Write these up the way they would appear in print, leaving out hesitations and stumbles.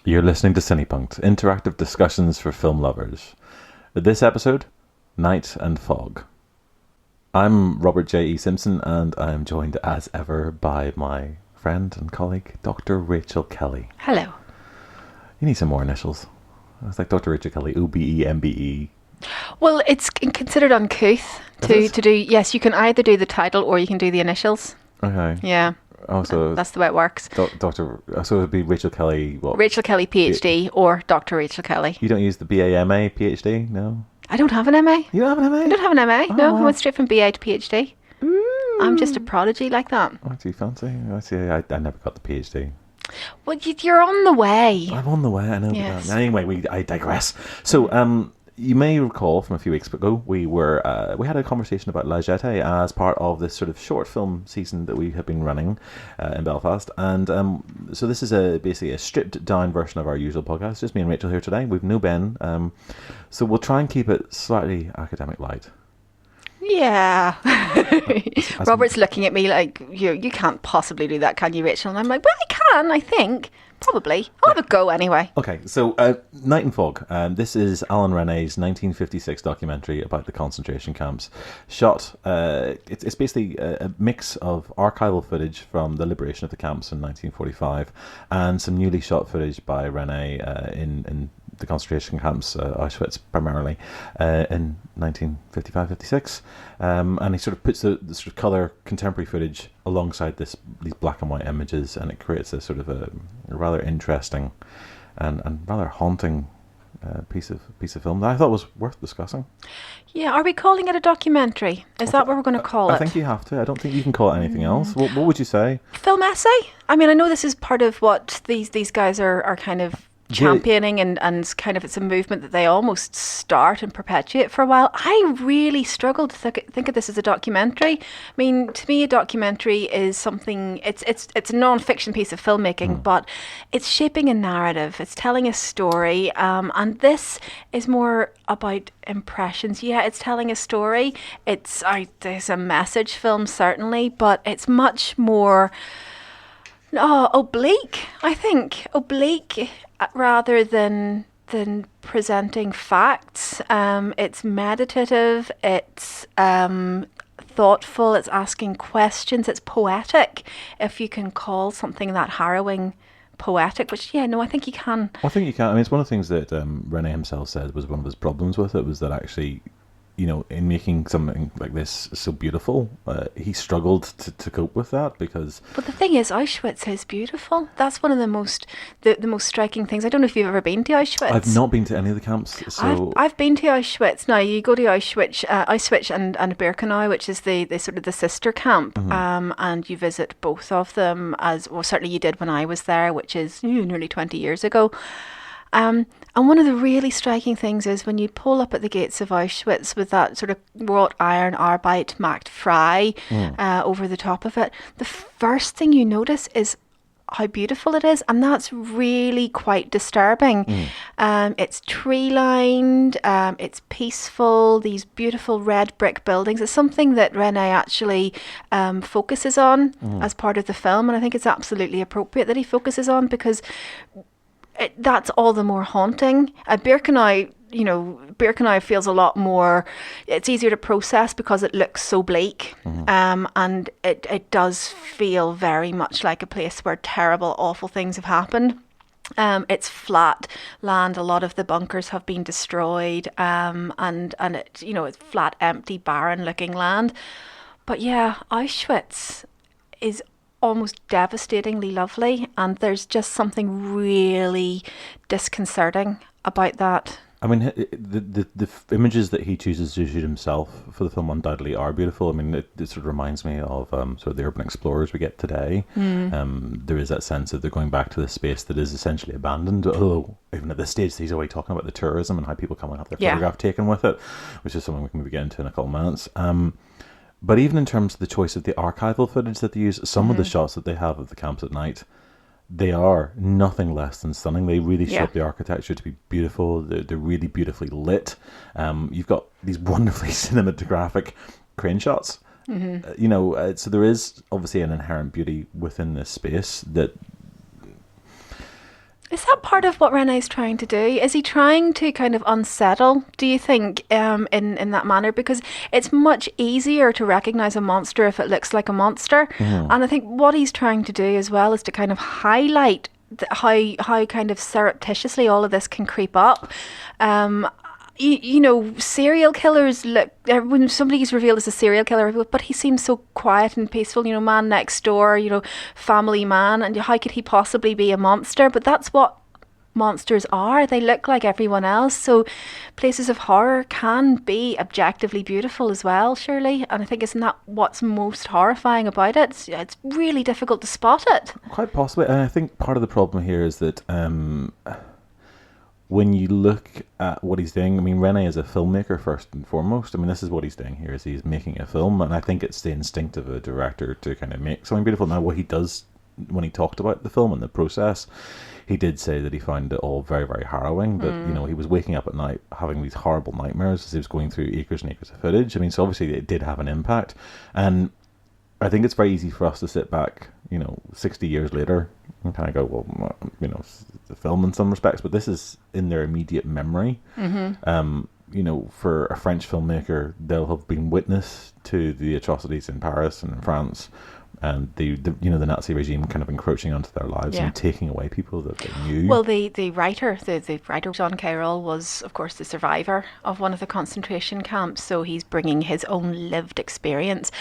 You're listening to Cinepunct, interactive discussions for film lovers. This episode, Night and Fog. I'm Robert J. E. Simpson, and I am joined as ever by my friend and colleague, Dr. Rachael Kelly. Hello. You need some more initials. It's like Dr. Rachael Kelly, O-B-E, M-B-E. Well, it's considered uncouth to do. Yes, you can either do the title or you can do the initials. Okay. Yeah. Oh, so that's the way it works. So it would be Rachael Kelly. What? Rachel Kelly, PhD, or Dr. Rachel Kelly. You don't use the B-A-M-A, PhD? No? I don't have an MA. You don't have an MA? I don't have an MA. Oh, No, wow. I went straight from BA to PhD. Ooh. I'm just a prodigy like that. Oh, do you fancy? I see. I never got the PhD. Well, you're on the way. I'm on the way, I know. Yes. Anyway, I digress. So, you may recall from a few weeks ago, we had a conversation about La Jetée as part of this sort of short film season that we have been running in Belfast. And so this is basically a stripped down version of our usual podcast. Just me and Rachel here today. We've no Ben. So we'll try and keep it slightly academic light. Yeah. Robert's looking at me like, you can't possibly do that, can you, Rachel? And I'm like, well, I can, I think. Probably. I'll have a go anyway. Okay, so Night and Fog. This is Alain Resnais' 1956 documentary about the concentration camps. Shot, it's basically a mix of archival footage from the liberation of the camps in 1945 and some newly shot footage by Resnais in the concentration camps, Auschwitz primarily, in 1955-56. And he sort of puts the sort of colour contemporary footage alongside these black and white images, and it creates a sort of a rather interesting and rather haunting piece of film that I thought was worth discussing. Yeah, are we calling it a documentary? Is that what we're going to call it? I think you have to. I don't think you can call it anything else. What would you say? Film essay? I mean, I know this is part of what these guys are kind of championing, and kind of it's a movement that they almost start and perpetuate for a while. I really struggled to think of this as a documentary. I mean, to me, a documentary is something, it's a non-fiction piece of filmmaking, but it's shaping a narrative, it's telling a story, and this is more about impressions. Yeah, it's telling a story, there's a message film certainly, but it's much more oblique, I think. Oblique rather than presenting facts. It's meditative, it's thoughtful, it's asking questions, it's poetic, if you can call something that harrowing poetic, which, I think you can. I think you can. I mean, it's one of the things that Resnais himself said was one of his problems with it, was that actually, in making something like this so beautiful, he struggled to cope with that because... But the thing is, Auschwitz is beautiful. That's one of the most striking things. I don't know if you've ever been to Auschwitz. I've not been to any of the camps, so... I've been to Auschwitz. Now, you go to Auschwitz and Birkenau, which is the sort of the sister camp, and you visit both of them, as well, certainly you did when I was there, which is nearly 20 years ago. And one of the really striking things is when you pull up at the gates of Auschwitz with that sort of wrought iron Arbeit marked Frei over the top of it, the first thing you notice is how beautiful it is, and that's really quite disturbing. It's tree-lined, it's peaceful, these beautiful red brick buildings. It's something that Resnais actually focuses on as part of the film, and I think it's absolutely appropriate that he focuses on, because that's all the more haunting. Birkenau feels a lot more, it's easier to process because it looks so bleak, and it does feel very much like a place where terrible, awful things have happened. It's flat land. A lot of the bunkers have been destroyed, and it's flat, empty, barren-looking land. But yeah, Auschwitz is almost devastatingly lovely, and there's just something really disconcerting about that. I mean, the images that he chooses to shoot himself for the film undoubtedly are beautiful. I mean, it sort of reminds me of sort of the urban explorers we get today. There is that sense that they're going back to the space that is essentially abandoned, although even at this stage he's already talking about the tourism and how people come and have their photograph taken with it, which is something we can maybe get into in a couple of minutes. But even in terms of the choice of the archival footage that they use, some of the shots that they have of the camps at night, they are nothing less than stunning. They really shape the architecture to be beautiful. They're really beautifully lit. You've got these wonderfully cinematographic crane shots. So there is obviously an inherent beauty within this space that... Is that part of what Rene's trying to do? Is he trying to kind of unsettle, do you think, in that manner? Because it's much easier to recognise a monster if it looks like a monster. And I think what he's trying to do as well is to kind of highlight how kind of surreptitiously all of this can creep up. You know, serial killers look, when somebody's revealed as a serial killer, but he seems so quiet and peaceful, you know, man next door, you know, family man, and how could he possibly be a monster? But that's what monsters are. They look like everyone else. So places of horror can be objectively beautiful as well, surely. And I think, isn't that what's most horrifying about it? It's really difficult to spot it. Quite possibly. And I think part of the problem here is that when you look at what he's doing, I mean, Resnais is a filmmaker first and foremost. I mean, this is what he's doing here, is he's making a film, and I think it's the instinct of a director to kind of make something beautiful. Now, what he does, when he talked about the film and the process, he did say that he found it all very, very harrowing, that, you know, he was waking up at night having these horrible nightmares as he was going through acres and acres of footage. I mean, so obviously it did have an impact, and I think it's very easy for us to sit back, you know, 60 years later and kind of go, well, you know, it's the film in some respects, but this is in their immediate memory. You know, for a French filmmaker, they'll have been witness to the atrocities in Paris and in France, and the you know, the Nazi regime kind of encroaching onto their lives and taking away people that they knew. Well, the writer John Cairol was, of course, the survivor of one of the concentration camps, so he's bringing his own lived experience,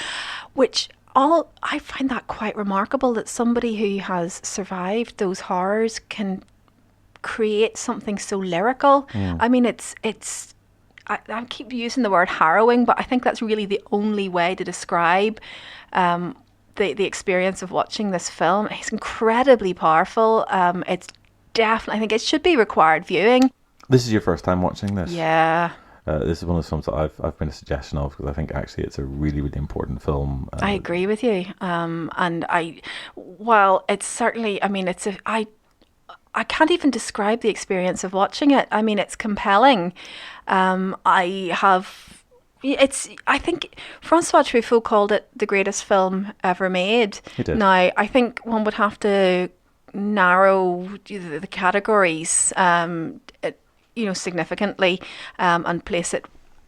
which I find that quite remarkable, that somebody who has survived those horrors can create something so lyrical. I mean, I keep using the word harrowing, but I think that's really the only way to describe the experience of watching this film. It's incredibly powerful. It's definitely, I think it should be required viewing. This is your first time watching this? Yeah. This is one of the films that I've been a suggestion of, because I think actually it's a really, really important film. I agree with you. And while it's certainly, I mean, I can't even describe the experience of watching it. I mean, it's compelling. I think Francois Truffaut called it the greatest film ever made. He did. Now, I think one would have to narrow the categories, you know, significantly, and place it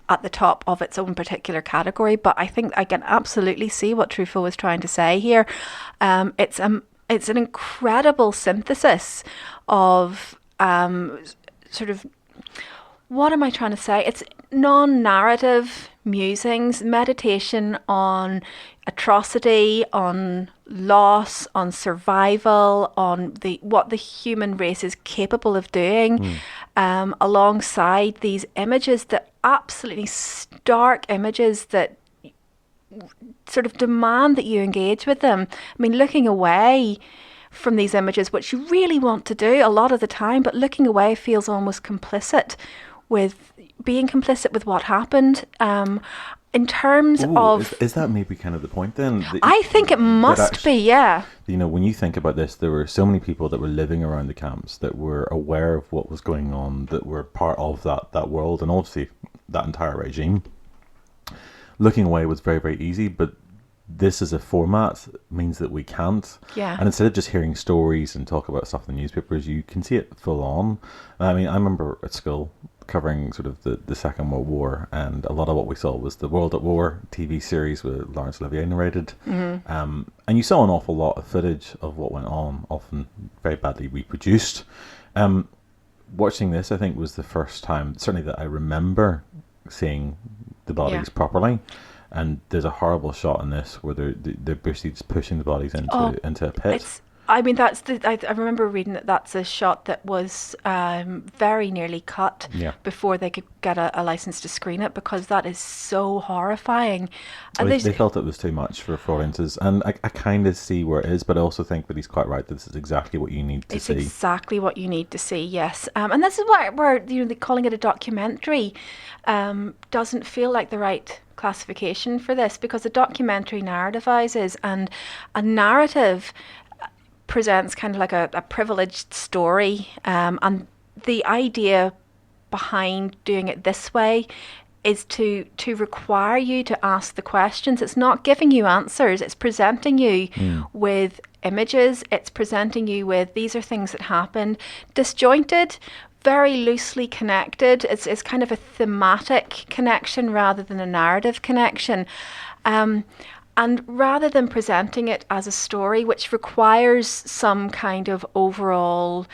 at the top of its own particular category. But I think I can absolutely see what Truffaut was trying to say here. It's an incredible synthesis of sort of, what am I trying to say? It's non-narrative musings, meditation on atrocity, on loss, on survival, on what the human race is capable of doing, alongside these images, that absolutely stark images that sort of demand that you engage with them. I mean, looking away from these images, which you really want to do a lot of the time, but looking away feels almost complicit with what happened. In terms of... Is that maybe kind of the point then? I think it must be, yeah. You know, when you think about this, there were so many people that were living around the camps, that were aware of what was going on, that were part of that world, and obviously that entire regime. Looking away was very, very easy, but this as a format means that we can't. Yeah. And instead of just hearing stories and talk about stuff in the newspapers, you can see it full on. I mean, I remember at school covering sort of the Second World War, and a lot of what we saw was the World at War TV series with Laurence Olivier narrated. And you saw an awful lot of footage of what went on, often very badly reproduced. Watching this, I think, was the first time, certainly, that I remember seeing the bodies properly. And there's a horrible shot in this where they're basically just pushing the bodies into a pit. I mean, I remember reading that that's a shot that was very nearly cut before they could get a license to screen it, because that is so horrifying. And they felt it was too much for audiences, and I kind of see where it is, but I also think that he's quite right that this is exactly what you need to see. It's exactly what you need to see, yes. And this is where calling it a documentary doesn't feel like the right classification for this, because a documentary narrativizes, and a narrative presents kind of like a privileged story, and the idea behind doing it this way is to require you to ask the questions. It's not giving you answers, it's presenting you with images. It's presenting you with, these are things that happened, disjointed, very loosely connected. It's kind of a thematic connection rather than a narrative connection. And rather than presenting it as a story, which requires some kind of overall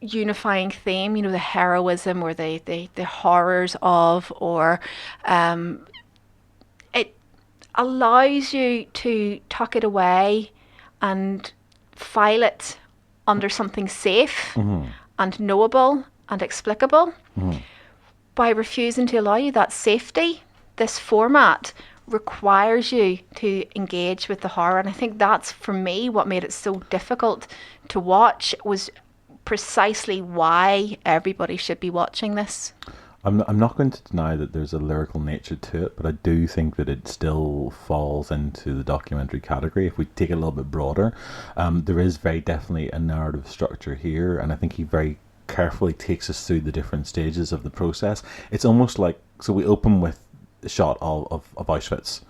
unifying theme, the heroism or the horrors of, or it allows you to tuck it away and file it under something safe and knowable and explicable. By refusing to allow you that safety, this format requires you to engage with the horror. And I think that's, for me, what made it so difficult to watch, was precisely why everybody should be watching this. I'm not going to deny that there's a lyrical nature to it, but I do think that it still falls into the documentary category. If we take it a little bit broader, there is very definitely a narrative structure here, and I think he very carefully takes us through the different stages of the process. It's almost like, so we open with a shot of Auschwitz.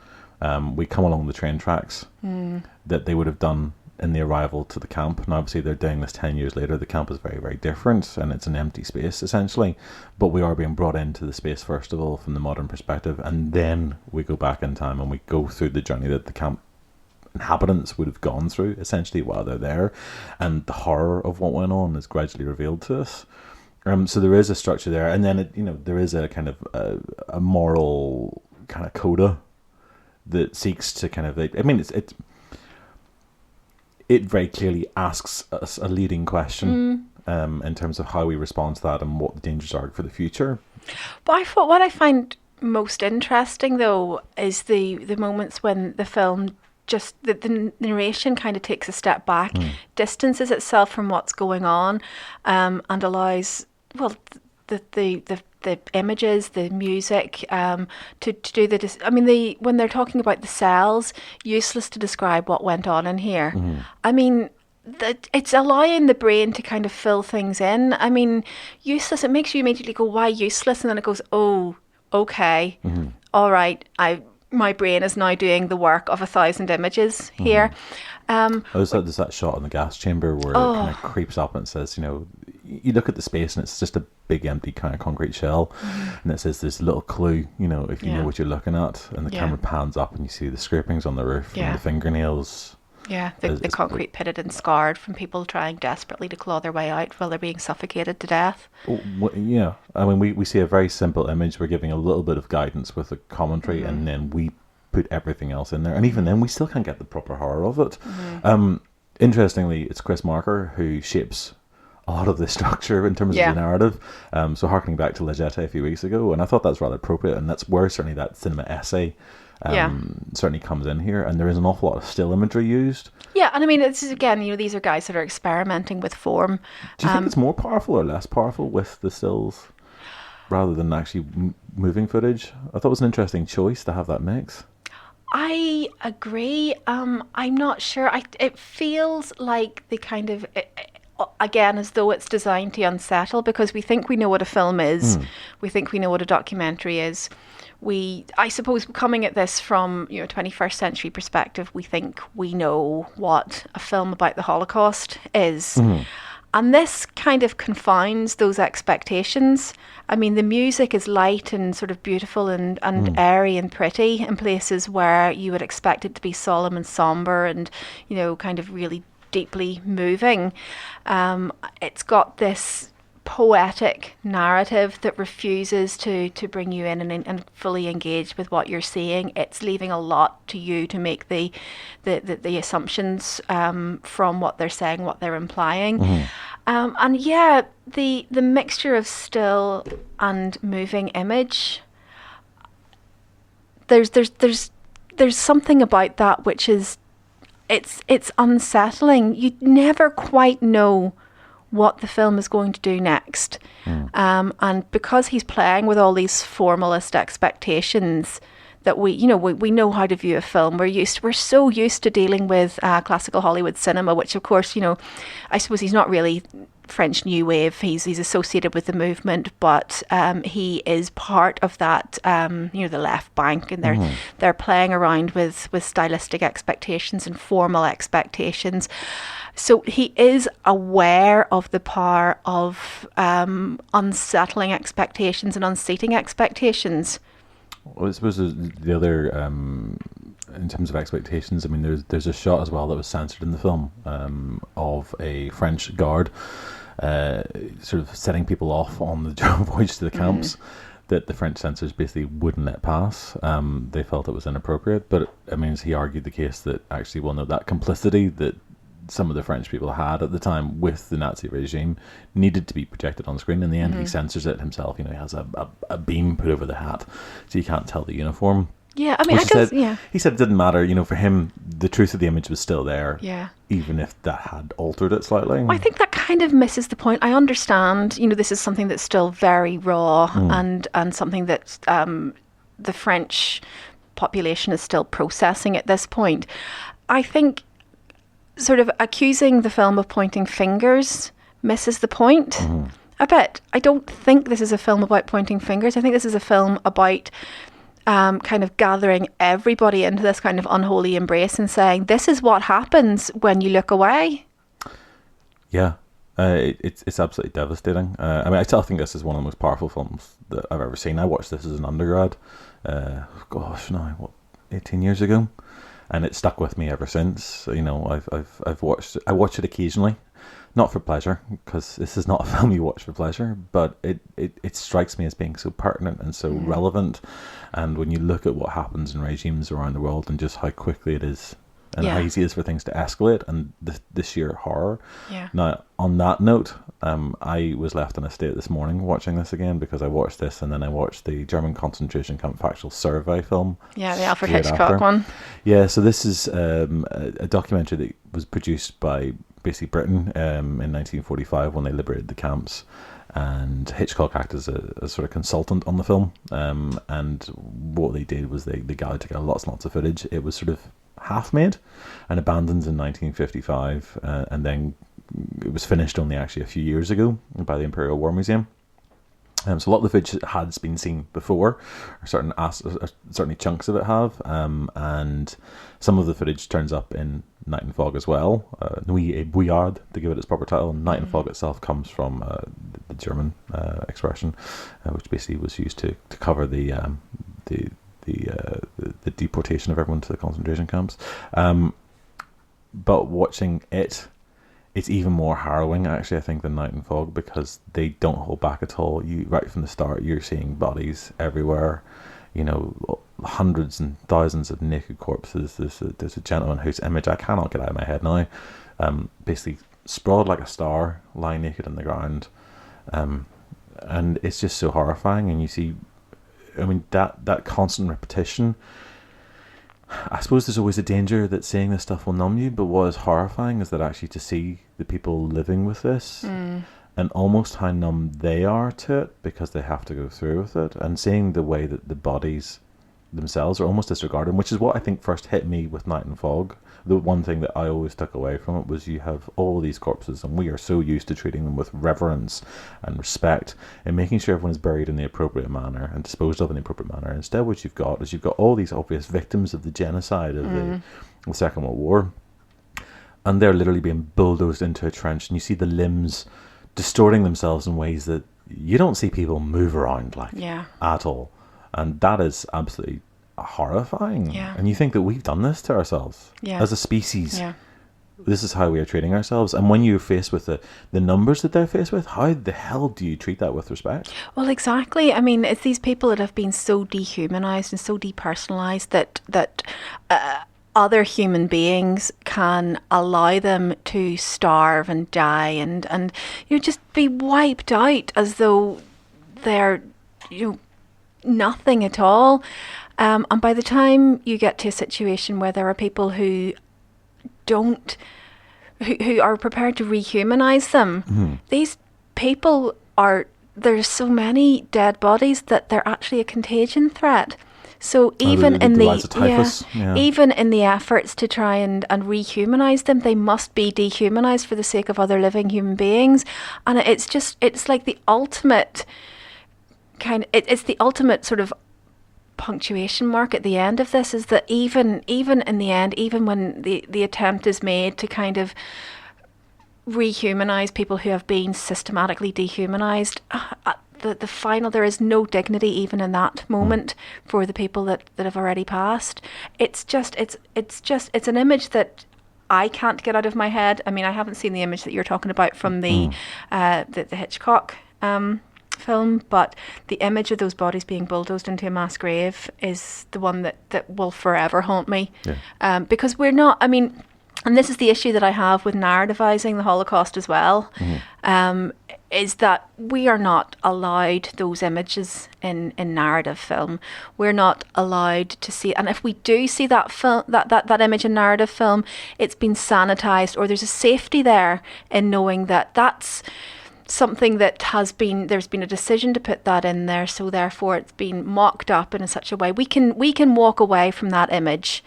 We come along the train tracks that they would have done in the arrival to the camp, and obviously they're doing this 10 years later. The camp is very, very different, and it's an empty space essentially, but we are being brought into the space first of all from the modern perspective, and then we go back in time and we go through the journey that the camp inhabitants would have gone through essentially while they're there, and the horror of what went on is gradually revealed to us. So there is a structure there, and then there is a kind of a moral kind of coda that seeks to kind of, it very clearly asks us a leading question in terms of how we respond to that and what the dangers are for the future. But what I find most interesting, though, is the moments when the film just, the narration kind of takes a step back, distances itself from what's going on, and allows, well, the images, the music, to do when they're talking about the cells, useless to describe what went on in here. I mean, it's allowing the brain to kind of fill things in. I mean, useless, it makes you immediately go, why useless? And then it goes, oh, okay, all right, my brain is now doing the work of 1,000 images here. There's that shot in the gas chamber where it kind of creeps up and it says, you look at the space and it's just a big empty kind of concrete shell, and it says there's a little clue, if you know what you're looking at, and the camera pans up and you see the scrapings on the roof and the fingernails. Yeah, the concrete pitted and scarred from people trying desperately to claw their way out while they're being suffocated to death. Yeah, I mean, we see a very simple image. We're giving a little bit of guidance with the commentary, and then we put everything else in there. And even then, we still can't get the proper horror of it. Interestingly, it's Chris Marker who shapes a lot of the structure in terms of the narrative. So harkening back to La Jetée a few weeks ago, and I thought that's rather appropriate, and that's where certainly that cinema essay certainly comes in here, and there is an awful lot of still imagery used. Yeah, and I mean, it's again, these are guys that are experimenting with form. Do you think it's more powerful or less powerful with the stills rather than actually moving footage? I thought it was an interesting choice to have that mix. I agree. I'm not sure. It feels like the kind of, again, as though it's designed to unsettle, because we think we know what a film is. We think we know what a documentary is. I suppose, coming at this from 21st century perspective, we think we know what a film about the Holocaust is. And this kind of confounds those expectations. I mean, the music is light and sort of beautiful and airy and pretty in places where you would expect it to be solemn and somber and, kind of really deeply moving. It's got this poetic narrative that refuses to bring you in and fully engage with what you're seeing. It's leaving a lot to you to make the assumptions from what they're saying, what they're implying. And yeah, the mixture of still and moving image, there's something about that which is, it's unsettling. You never quite know what the film is going to do next. And because he's playing with all these formalist expectations that we know how to view a film. We're so used to dealing with classical Hollywood cinema, which of course, I suppose he's not really French New Wave. He's associated with the movement, but he is part of that, the left bank, and they're playing around with stylistic expectations and formal expectations. So he is aware of the power of unsettling expectations and unseating expectations. Well, I suppose the other, in terms of expectations, I mean, there's a shot as well that was censored in the film of a French guard sort of setting people off on the voyage to the camps that the French censors basically wouldn't let pass. They felt it was inappropriate, but I mean, he argued the case that actually, well, no, that complicity that some of the French people had at the time with the Nazi regime needed to be projected on screen. In the end, he censors it himself. He has a beam put over the hat, so you can't tell the uniform. Yeah, I mean, he said it didn't matter. For him, the truth of the image was still there. Yeah. Even if that had altered it slightly. Well, I think that kind of misses the point. I understand, this is something that's still very raw and something that the French population is still processing at this point. I think sort of accusing the film of pointing fingers misses the point a bit. I don't think this is a film about pointing fingers. I think this is a film about kind of gathering everybody into this kind of unholy embrace and saying, this is what happens when you look away. Yeah, it's absolutely devastating. I mean, I still think this is one of the most powerful films that I've ever seen. I watched this as an undergrad, 18 years ago, and it stuck with me ever since. I watch it occasionally, not for pleasure, because this is not a film you watch for pleasure, but it strikes me as being so pertinent and so relevant. And when you look at what happens in regimes around the world and just how quickly it is and how easy it is for things to escalate and the sheer horror. Yeah. Now, on that note, I was left in a state this morning watching this again, because I watched this and then I watched the German concentration camp factual survey film. Yeah, the Alfred Hitchcock one. Yeah, so this is a documentary that was produced by basically Britain in 1945 when they liberated the camps, and Hitchcock acted as a sort of consultant on the film, and what they did was they gathered together lots and lots of footage. It was sort of half made and abandoned in 1955, and then it was finished only actually a few years ago by the Imperial War Museum. So a lot of the footage has been seen before, or certainly chunks of it have, and some of the footage turns up in Night and Fog as well. Nuit et Bouillarde, to give it its proper title. Night and Fog itself comes from the German expression, which basically was used to cover the deportation of everyone to the concentration camps. But watching it's even more harrowing, actually, I think, than Night and Fog, because they don't hold back at all. Right from the start, you're seeing bodies everywhere. Hundreds and thousands of naked corpses. There's a gentleman whose image I cannot get out of my head now, basically sprawled like a star, lying naked on the ground, and it's just so horrifying. And you see, I mean, that constant repetition. I suppose there's always a danger that seeing this stuff will numb you, but what is horrifying is that actually to see the people living with this and almost how numb they are to it because they have to go through with it, and seeing the way that the bodies themselves are almost disregarded, which is what I think first hit me with Night and Fog. The one thing that I always took away from it was you have all these corpses, and we are so used to treating them with reverence and respect and making sure everyone is buried in the appropriate manner and disposed of in the appropriate manner. Instead, what you've got is all these obvious victims of the genocide of the Second World War, and they're literally being bulldozed into a trench, and you see the limbs distorting themselves in ways that you don't see people move around at all. And that is absolutely horrifying. Yeah. And you think that we've done this to ourselves as a species. Yeah. This is how we are treating ourselves. And when you're faced with the numbers that they're faced with, how the hell do you treat that with respect? Well, exactly. I mean, it's these people that have been so dehumanized and so depersonalized that other human beings can allow them to starve and die and just be wiped out as though they're nothing at all. And by the time you get to a situation where there are people who are prepared to rehumanize them, these people there's so many dead bodies that they're actually a contagion threat. So even in the rise of typhus, even in the efforts to try and rehumanize them, they must be dehumanized for the sake of other living human beings. And it's like the ultimate it's the ultimate sort of punctuation mark at the end of this, is that even in the end, even when the attempt is made to kind of rehumanize people who have been systematically dehumanized, the final, there is no dignity even in that moment for the people that have already passed. It's an image that I can't get out of my head. I mean, I haven't seen the image that you're talking about from the Hitchcock film, but the image of those bodies being bulldozed into a mass grave is the one that will forever haunt me. Because we're not, I mean, and this is the issue that I have with narrativizing the Holocaust as well, is that we are not allowed those images in narrative film. We're not allowed to see, and if we do see that film, that image in narrative film, it's been sanitized, or there's a safety there in knowing that that's something that there's been a decision to put that in there, so therefore it's been mocked up in such a way we can walk away from that image.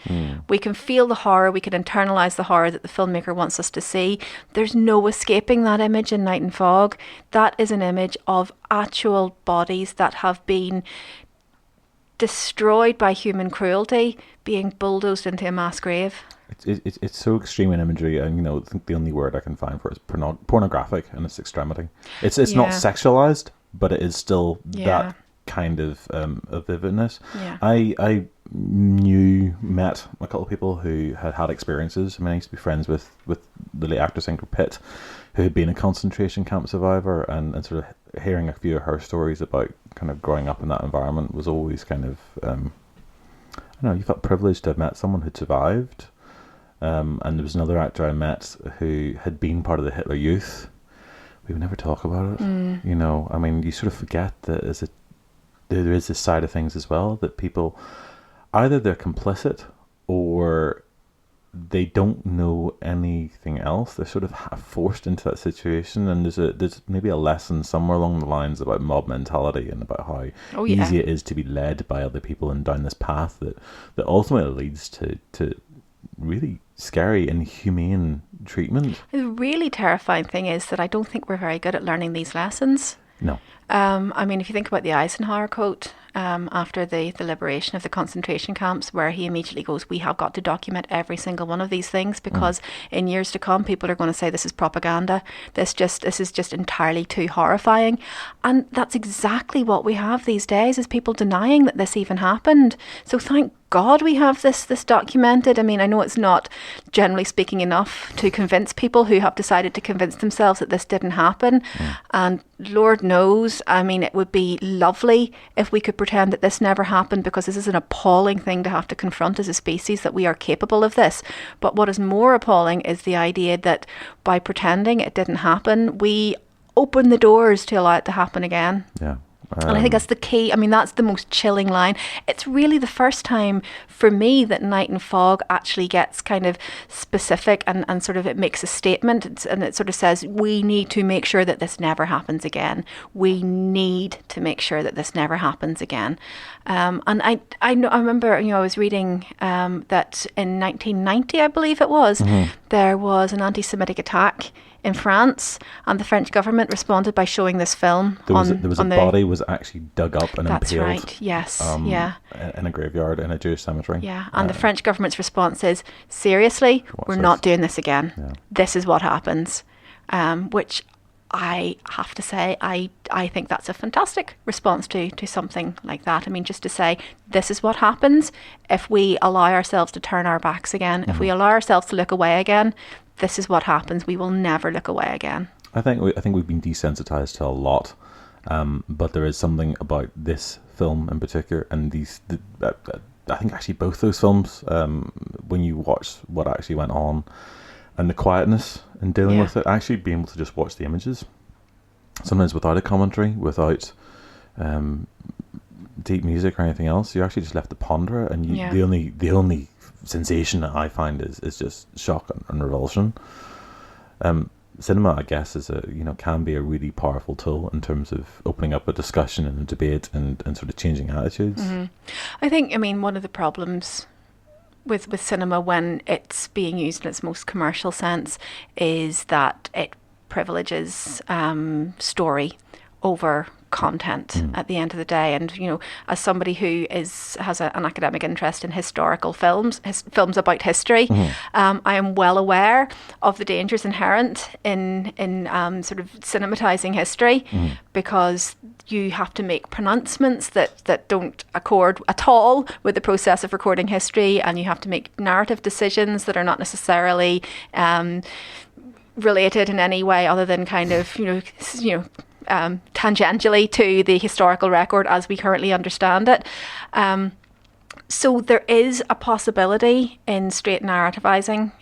We can feel the horror, we can internalize the horror that the filmmaker wants us to see. There's no escaping that image in Night and Fog. That is an image of actual bodies that have been destroyed by human cruelty, being bulldozed into a mass grave. It's so extreme in imagery, and I think the only word I can find for it is pornographic in its extremity. It's not sexualized, but it is still that kind of vividness. I met a couple of people who had experiences. I mean, I used to be friends with the late actress Ingrid Pitt, who had been a concentration camp survivor, and sort of hearing a few of her stories about kind of growing up in that environment was always kind of I don't know, you felt privileged to have met someone who'd survived. And there was another actor I met who had been part of the Hitler Youth. We would never talk about it. I mean, you sort of forget that there is this side of things as well, that people, either they're complicit or they don't know anything else. They're sort of forced into that situation, and there's maybe a lesson somewhere along the lines about mob mentality and about how easy it is to be led by other people and down this path that ultimately leads to really scary and inhumane treatment. The really terrifying thing is that I don't think we're very good at learning these lessons. No. I mean, if you think about the Eisenhower quote after the liberation of the concentration camps, where he immediately goes, we have got to document every single one of these things, because in years to come, people are going to say this is propaganda. This is just entirely too horrifying. And that's exactly what we have these days, is people denying that this even happened. So thank God we have this documented. I mean, I know it's not, generally speaking, enough to convince people who have decided to convince themselves that this didn't happen. And Lord knows, I mean, it would be lovely if we could pretend that this never happened, because this is an appalling thing to have to confront as a species, that we are capable of this. But what is more appalling is the idea that by pretending it didn't happen, we open the doors to allow it to happen again. Yeah. And I think that's the key. I mean, that's the most chilling line. It's really the first time for me that Night and Fog actually gets kind of specific and sort of it makes a statement, and it sort of says, we need to make sure that this never happens again. We need to make sure that this never happens again. And I remember, I was reading that in 1990, I believe it was, there was an anti-Semitic attack in France, and the French government responded by showing this film. There was a body was actually dug up and that's impaled. That's right. Yes. In a graveyard in a Jewish cemetery. Yeah, and the French government's response is, seriously, we're not doing this again. Yeah. This is what happens. Which I have to say, I think that's a fantastic response to something like that. I mean, just to say, this is what happens if we allow ourselves to turn our backs again, if we allow ourselves to look away again. This is what happens. We will never look away again. I think we've been desensitized to a lot, but there is something about this film in particular, and I think actually both those films, when you watch what actually went on, and the quietness in dealing with it, actually being able to just watch the images, sometimes without a commentary, without deep music or anything else, you're actually just left to ponder it, and the only sensation that I find is just shock and revulsion. cinema, I guess, is can be a really powerful tool in terms of opening up a discussion and a debate and sort of changing attitudes. I think, one of the problems with cinema when it's being used in its most commercial sense is that it privileges story over content at the end of the day. And as somebody who has an academic interest in historical films about history, I am well aware of the dangers inherent in sort of cinematizing history, because you have to make pronouncements that don't accord at all with the process of recording history, and you have to make narrative decisions that are not necessarily related in any way other than kind of tangentially to the historical record as we currently understand it. So there is a possibility in straight narrativizing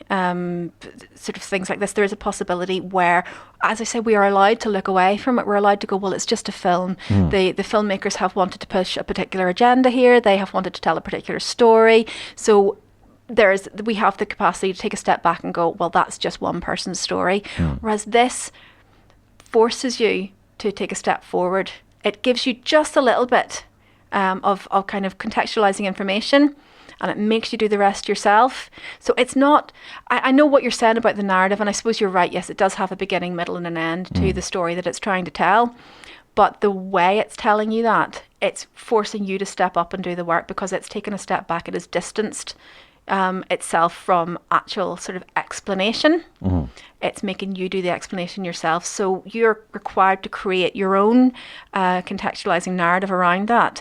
sort of things like this. There is a possibility where, as I say, we are allowed to look away from it. We're allowed to go, well, it's just a film. The filmmakers have wanted to push a particular agenda here. They have wanted to tell a particular story. So we have the capacity to take a step back and go, well, that's just one person's story. Whereas this forces you to take a step forward. It gives you just a little bit of kind of contextualizing information, and it makes you do the rest yourself. So it's not, I know what you're saying about the narrative, and I suppose you're right. Yes, it does have a beginning, middle and an end to the story that it's trying to tell. But the way it's telling you that, it's forcing you to step up and do the work, because it's taken a step back. It has distanced itself from actual sort of explanation. It's making you do the explanation yourself. So you're required to create your own contextualizing narrative around that,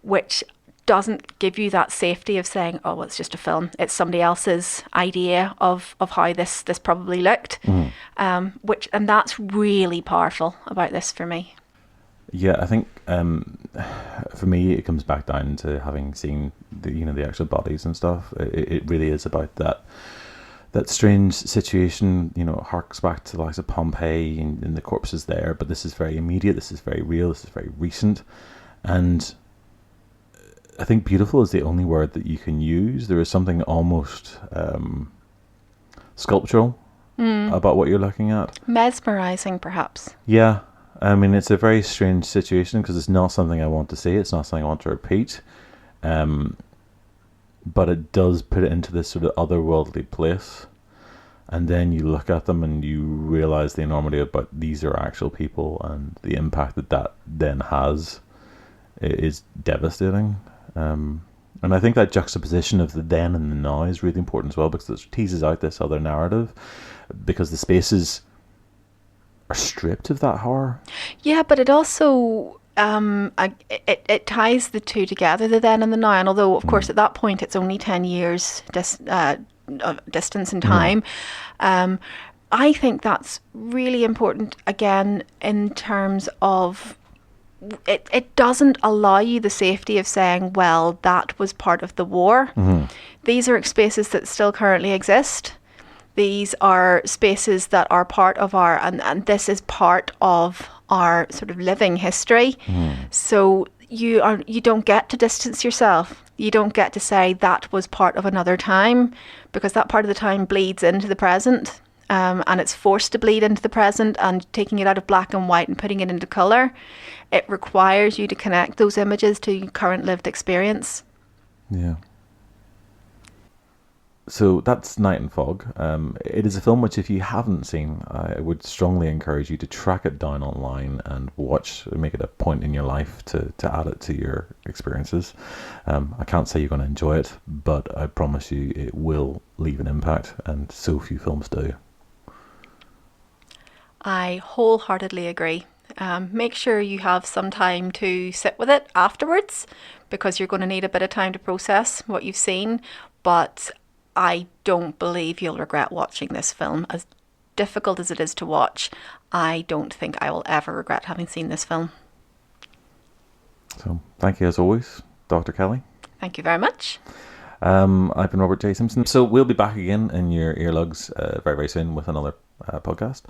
which doesn't give you that safety of saying, oh, well, it's just a film. It's somebody else's idea of how this probably looked. And that's really powerful about this for me. Yeah, I think for me it comes back down to having seen the actual bodies and stuff. It really is about that strange situation. It harks back to the likes of Pompeii and the corpses there, but this is very immediate. This is very real. This is very recent, and I think beautiful is the only word that you can use. There is something almost sculptural about what you're looking at. Mesmerizing, perhaps. Yeah. It's a very strange situation because it's not something I want to see. It's not something I want to repeat. But it does put it into this sort of otherworldly place. And then you look at them and you realize the enormity about these are actual people, and the impact that then has is devastating. And I think that juxtaposition of the then and the now is really important as well, because it teases out this other narrative, because the spaces are stripped of that horror. Yeah, but it also it ties the two together, the then and the now. And although, of course, at that point it's only 10 years distance in time, I think that's really important. Again, in terms of it doesn't allow you the safety of saying, well, that was part of the war. These are spaces that still currently exist. These are spaces that are part of and this is part of our sort of living history. So you don't get to distance yourself. You don't get to say that was part of another time, because that part of the time bleeds into the present, and it's forced to bleed into the present, and taking it out of black and white and putting it into colour, it requires you to connect those images to current lived experience. Yeah. So that's Night and Fog. It is a film which, if you haven't seen, I would strongly encourage you to track it down online and make it a point in your life to add it to your experiences. I can't say you're going to enjoy it, but I promise you it will leave an impact, and so few films do. I wholeheartedly agree. Make sure you have some time to sit with it afterwards, because you're going to need a bit of time to process what you've seen, but I don't believe you'll regret watching this film. As difficult as it is to watch, I don't think I will ever regret having seen this film. So, thank you as always, Dr. Kelly. Thank you very much. I've been Robert J. Simpson. So we'll be back again in your earlugs very, very soon with another podcast.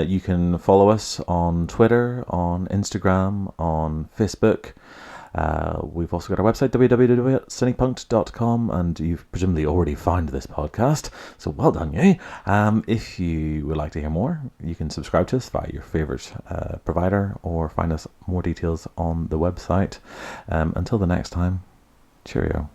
You can follow us on Twitter, on Instagram, on Facebook. We've also got our website, www.cinepunkt.com, and you've presumably already found this podcast, so well done you. If you would like to hear more, you can subscribe to us via your favourite provider, or find us more details on the website. Until the next time, cheerio.